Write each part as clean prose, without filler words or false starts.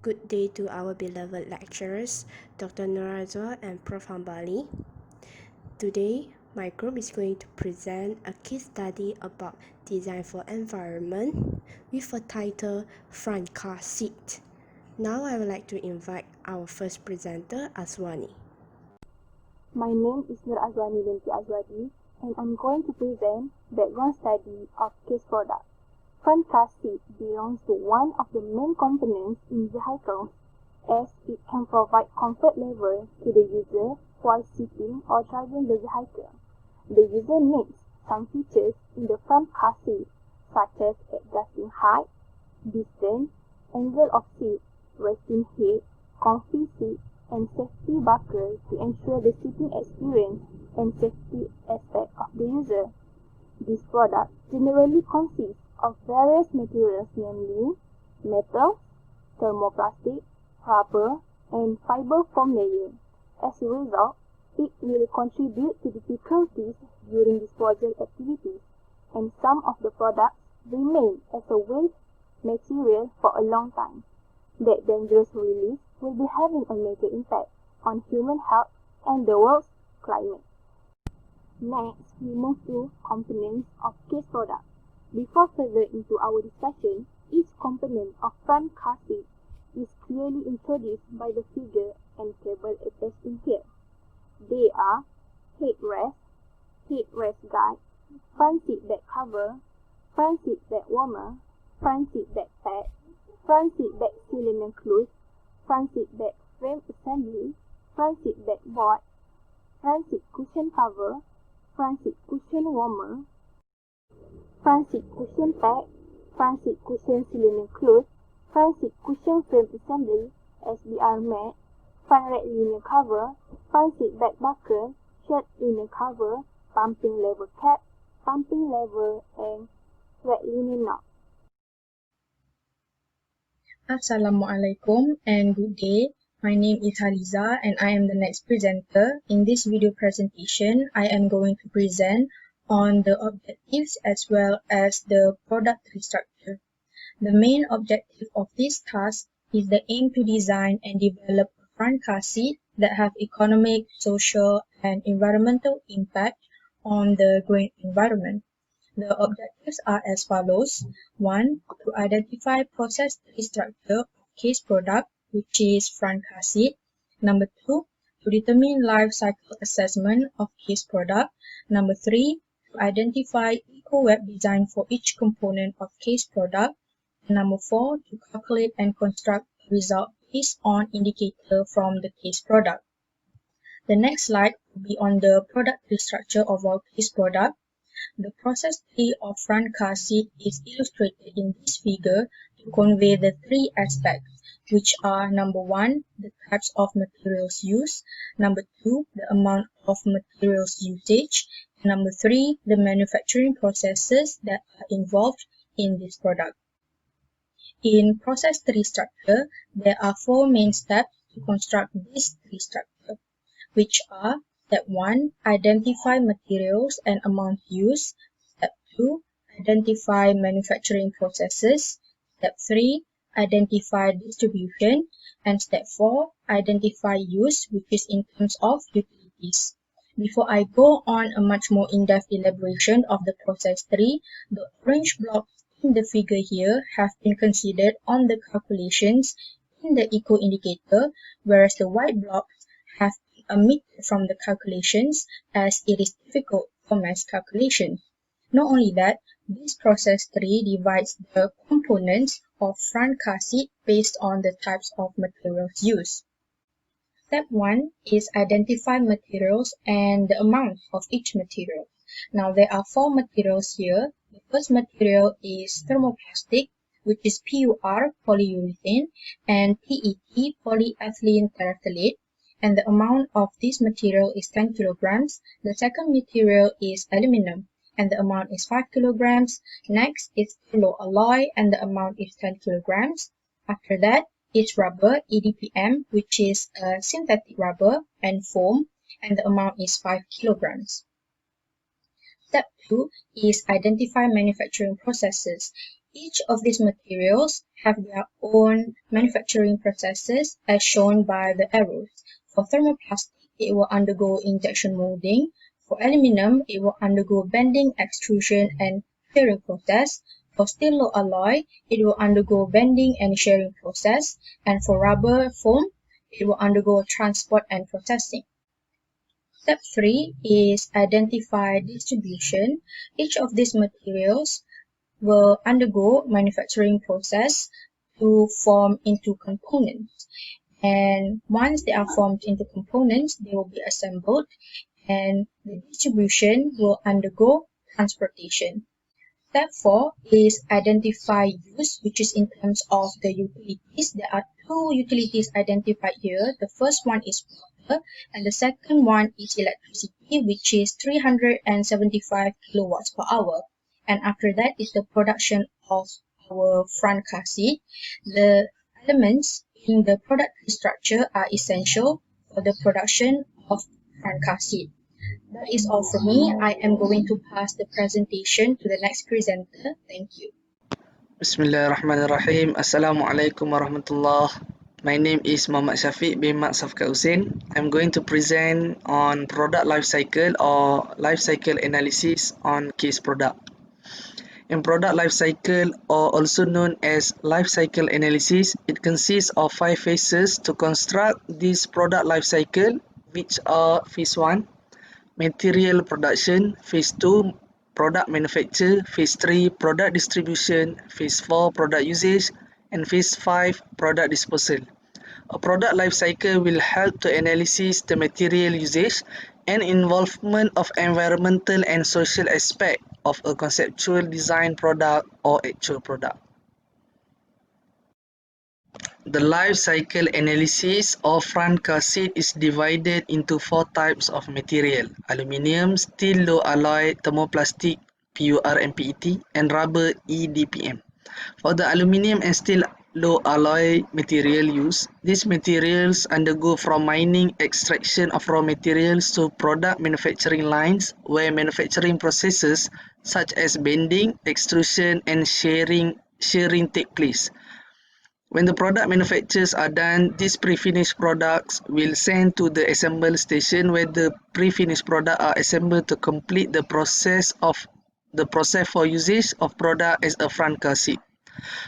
Good day to our beloved lecturers, Dr. Nurazwa and Prof. Hambali. Today, my group is going to present a case study about design for environment with a title Front Car Seat. Now I would like to invite our first presenter, Azwani. My name is Binti and I'm going to present background study of case product. Front car seat belongs to one of the main components in vehicles as it can provide comfort level to the user while sitting or driving the vehicle. The user needs some features in the front car seat such as adjusting height, distance, angle of seat, resting head, comfy seat, and safety buckle to ensure the sitting experience and safety aspect of the user. This product generally consists of various materials, namely metal, thermoplastic, rubber, and fiber foam layer. As a result, it will contribute to difficulties during disposal activities, and some of the products remain as a waste material for a long time. That dangerous release will be having a major impact on human health and the world's climate. Next, we move to components of case product. Before further into our discussion, each component of front car seat is clearly introduced by the figure and table attached in here. They are headrest guide, front seat back cover, front seat back warmer, front seat back pad, front seat back cylinder close, front seat back frame assembly, front seat back board, front seat cushion cover, front seat cushion warmer, front seat cushion pad, front seat cushion cylinder close, front seat cushion frame assembly, SBR mat, front rack liner cover, front seat back buckle, shirt liner cover, pumping lever cap, pumping lever, and rack liner knob. Assalamualaikum and good day. My name is Haliza and I am the next presenter. In this video presentation, I am going to present on the objectives as well as the product structure. The main objective of this task is the aim to design and develop a front car seat that have economic, social, and environmental impact on the green environment. The objectives are as follows. 1. To identify process tree structure of case product, which is front car seat. Number 2. To determine life cycle assessment of case product. Number 3. To identify eco-web design for each component of case product. And number 4. To calculate and construct a result based on indicator from the case product. The next slide will be on the product tree structure of our case product. The process tree of front car seat is illustrated in this figure to convey the three aspects, which are number 1, the types of materials used, number 2, the amount of materials usage, and number 3, the manufacturing processes that are involved in this product. In process tree structure, there are 4 main steps to construct this tree structure, which are Step 1. Identify materials and amount used. Step 2. Identify manufacturing processes. Step 3. Identify distribution. And Step 4. Identify use, which is in terms of utilities. Before I go on a much more in-depth elaboration of the process tree, the orange blocks in the figure here have been considered on the calculations in the eco indicator, whereas the white blocks have omitted from the calculations as it is difficult for mass calculations. Not only that, this process tree divides the components of front car seat based on the types of materials used. Step 1 is identify materials and the amount of each material. Now there are 4 materials here. The first material is thermoplastic, which is PUR, polyurethane, and PET, polyethylene terephthalate. And the amount of this material is 10 kilograms. The second material is aluminum, and the amount is 5 kilograms. Next is yellow alloy, and the amount is 10 kilograms. After that is rubber, EDPM, which is synthetic rubber and foam, and the amount is 5 kilograms. Step 2 is identify manufacturing processes. Each of these materials have their own manufacturing processes as shown by the arrows. For thermoplastic, it will undergo injection molding. For aluminum, it will undergo bending, extrusion, and shearing process. For steel low alloy, it will undergo bending and shearing process. And for rubber foam, it will undergo transport and processing. Step 3 is identify distribution. Each of these materials will undergo manufacturing process to form into components. And once they are formed into components, they will be assembled, and the distribution will undergo transportation. Step 4 is identify use, which is in terms of the utilities. There are two utilities identified here. The first one is water, and the second one is electricity, which is 375 kilowatts per hour. And after that is the production of our front car seat. The elements in the product structure are essential for the production of front car seat. That is all from me. I am going to pass the presentation to the next presenter. Thank you. Bismillahirrahmanirrahim. Assalamualaikum warahmatullah. My name is Muhammad Syafiq bin Mat Safkat Hussein. I'm going to present on product life cycle or life cycle analysis on case product. In product life cycle, or also known as life cycle analysis, it consists of 5 phases to construct this product life cycle, which are phase 1, material production, phase 2, product manufacture, phase 3, product distribution, phase 4, product usage, and phase 5, product disposal. A product life cycle will help to analyze the material usage and involvement of environmental and social aspect of a conceptual design product or actual product. The life cycle analysis of front car seat is divided into 4 types of material: aluminium, steel low alloy, thermoplastic (PUR and PET), and rubber EDPM. For the aluminium and steel low alloy material use, these materials undergo from mining extraction of raw materials to product manufacturing lines, where manufacturing processes such as bending, extrusion, and shearing take place. When the product manufactures are done, these pre-finished products will send to the assembly station, where the pre-finished products are assembled to complete the process for usage of product as a front car seat.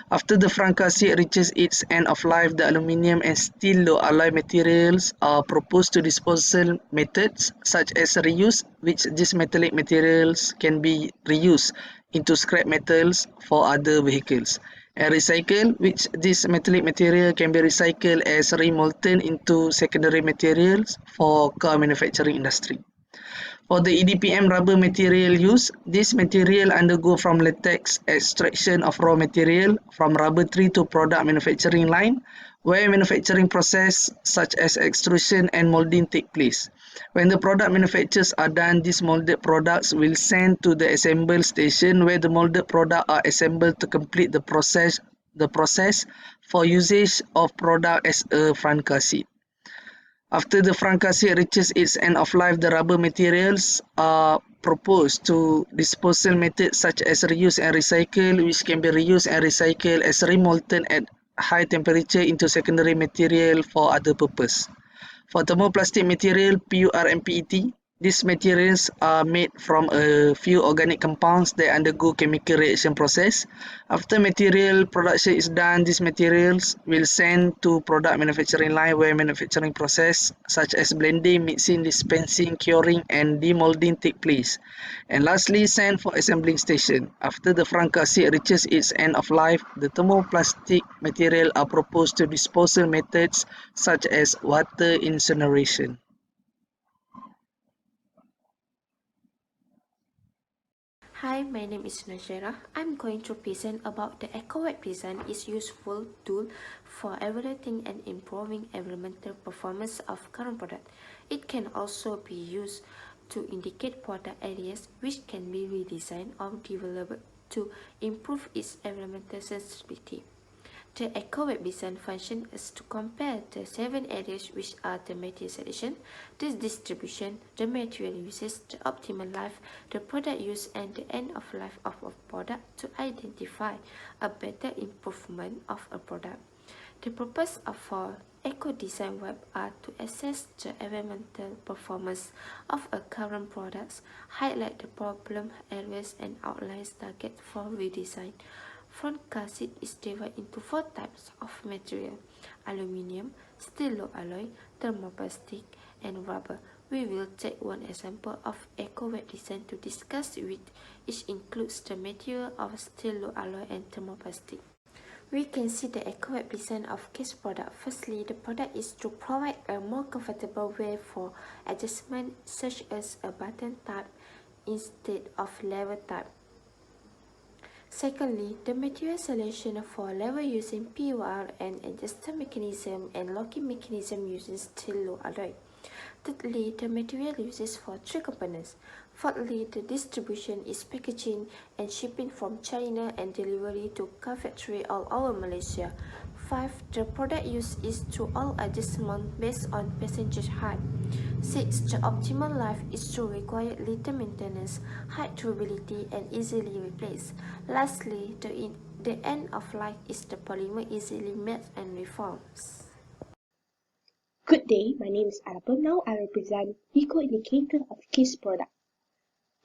After the front car seat reaches its end of life, the aluminium and steel low alloy materials are proposed to disposal methods such as reuse, which these metallic materials can be reused into scrap metals for other vehicles, and recycle, which this metallic material can be recycled as remolten into secondary materials for car manufacturing industry. For the EDPM rubber material use, this material undergo from latex extraction of raw material from rubber tree to product manufacturing line, where manufacturing process such as extrusion and molding take place. When the product manufactures are done, these molded products will send to the assembly station, where the molded products are assembled to complete the process for usage of product as a front car seat. After the front car seat reaches its end of life, the rubber materials are proposed to disposal methods such as reuse and recycle, which can be reused and recycled as remolten at high temperature into secondary material for other purpose. For thermoplastic material, PUR and PET, these materials are made from a few organic compounds that undergo chemical reaction process. After material production is done, these materials will send to product manufacturing line, where manufacturing process such as blending, mixing, dispensing, curing, and demolding take place. And lastly, sent for assembling station. After the front car seat reaches its end of life, the thermoplastic material are proposed to disposal methods such as water incineration. Hi, my name is SYAHIRAH. I'm going to present about the EcoWeb design is useful tool for evaluating and improving environmental performance of current product. It can also be used to indicate product areas which can be redesigned or developed to improve its environmental sensitivity. The eco-web design function is to compare the 7 areas which are the material selection, the distribution, the material uses, the optimal life, the product use and the end of life of a product to identify a better improvement of a product. The purpose of our eco-design web are to assess the environmental performance of a current products, highlight the problem areas and outlines target for redesign. Front car seat is divided into 4 types of material: aluminium, steel low alloy, thermoplastic, and rubber. We will take one example of eco-web design to discuss which includes the material of steel low alloy and thermoplastic. We can see the eco-web design of case product. Firstly, the product is to provide a more comfortable way for adjustment, such as a button type instead of lever type. Secondly, the material selection for lever using PUR and adjuster mechanism and locking mechanism using steel low alloy. Thirdly, the material uses for 3 components. Fourthly, the distribution is packaging and shipping from China and delivery to car factory all over Malaysia. 5. The product use is to all adjustment based on passenger height. 6. The optimal life is to require little maintenance, high durability and easily replaced. Lastly, the end of life is the polymer easily melt and reforms. Good day, my name is Alapple. Now I will present Eco-Indicator of case product.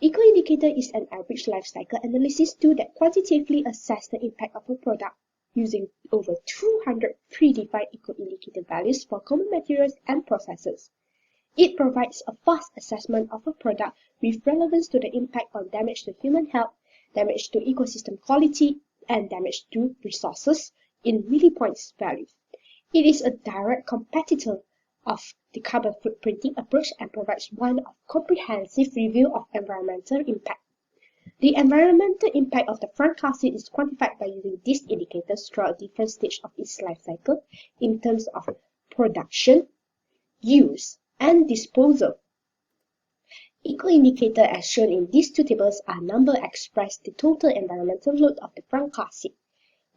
Eco-Indicator is an average life cycle analysis tool that quantitatively assesses the impact of a product using over 200 predefined eco-indicator values for common materials and processes. It provides a fast assessment of a product with relevance to the impact on damage to human health, damage to ecosystem quality, and damage to resources in millipoints values. It is a direct competitor of the carbon footprinting approach and provides one of comprehensive review of environmental impact. The environmental impact of the front car seat is quantified by using these indicators throughout different stages of its life cycle in terms of production, use, and disposal. Eco-indicator as shown in these 2 tables are number express the total environmental load of the front car seat.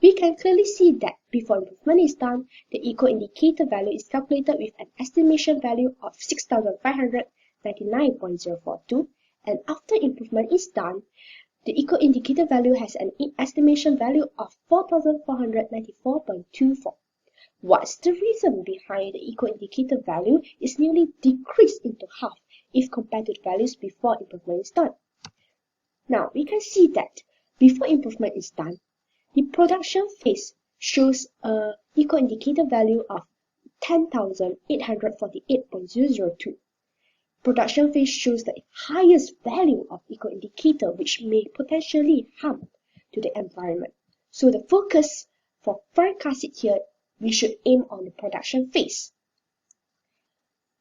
We can clearly see that before improvement is done, the eco-indicator value is calculated with an estimation value of 6,599.042, and after improvement is done, the eco-indicator value has an estimation value of 4,494.24. What's the reason behind the eco-indicator value is nearly decreased into half if compared to the values before improvement is done? Now, we can see that before improvement is done, the production phase shows a eco-indicator value of 10,848.002. Production phase shows the highest value of eco-indicator, which may potentially harm to the environment. So the focus for front car seat here, we should aim on the production phase.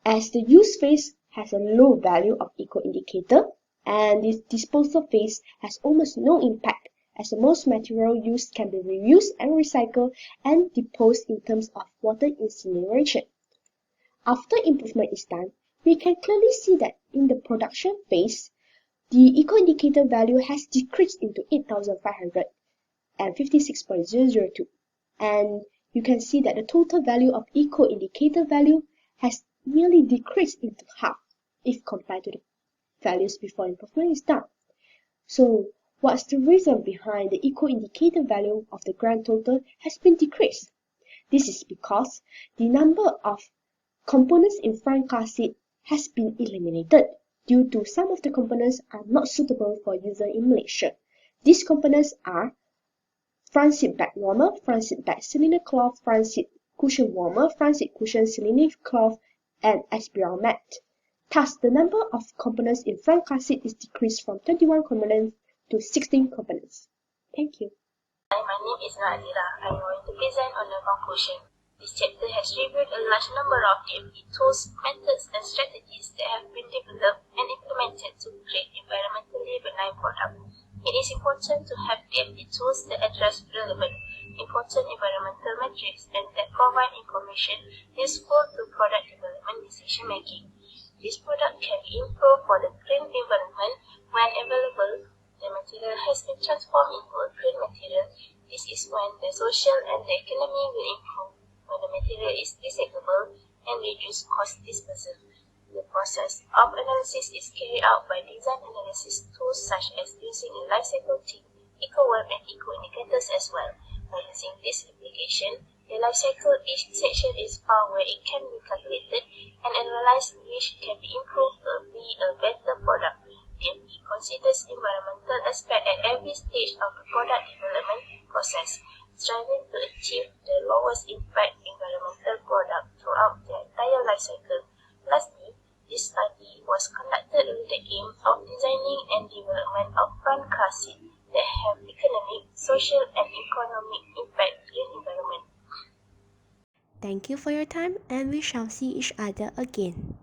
As the use phase has a low value of eco-indicator and the disposal phase has almost no impact, as the most material used can be reused and recycled and disposed in terms of water incineration. After improvement is done, we can clearly see that in the production phase, the eco-indicator value has decreased into 8,556.002, and you can see that the total value of eco-indicator value has nearly decreased into half if compared to the values before improvement is done. So, what's the reason behind the eco-indicator value of the grand total has been decreased? This is because the number of components in front car seat has been eliminated due to some of the components are not suitable for user in Malaysia. These components are front seat back warmer, front seat back cylinder cloth, front seat cushion warmer, front seat cushion cylinder cloth, and SBR mat. Thus, the number of components in front car seat is decreased from 21 components to 16 components. Thank you. Hi, my name is ATHIRAH. I'm going to present on the conclusion. This chapter has reviewed a large number of DMP tools, methods, and strategies that have been developed and implemented to create environmentally benign products. It is important to have DMP tools that address relevant, important environmental metrics and that provide information useful to product development decision making. This product can be improved for the green environment when available. The material has been transformed into a green material. This is when the social and the economy will improve, when the material is recyclable and reduce cost disposal. The process of analysis is carried out by design analysis tools such as using a life cycle team, eco-web and eco-indicators as well. By using this application, the life cycle each section is found where it can be calculated and analyzed, which can be improved to be a better product. BMP considers environmental aspect at every stage of the product development process, striving to achieve the lowest impact environmental product throughout the entire life cycle. Lastly, this study was conducted with the aim of designing and development of front car seats that have economic, social and economic impact in environment. Thank you for your time and we shall see each other again.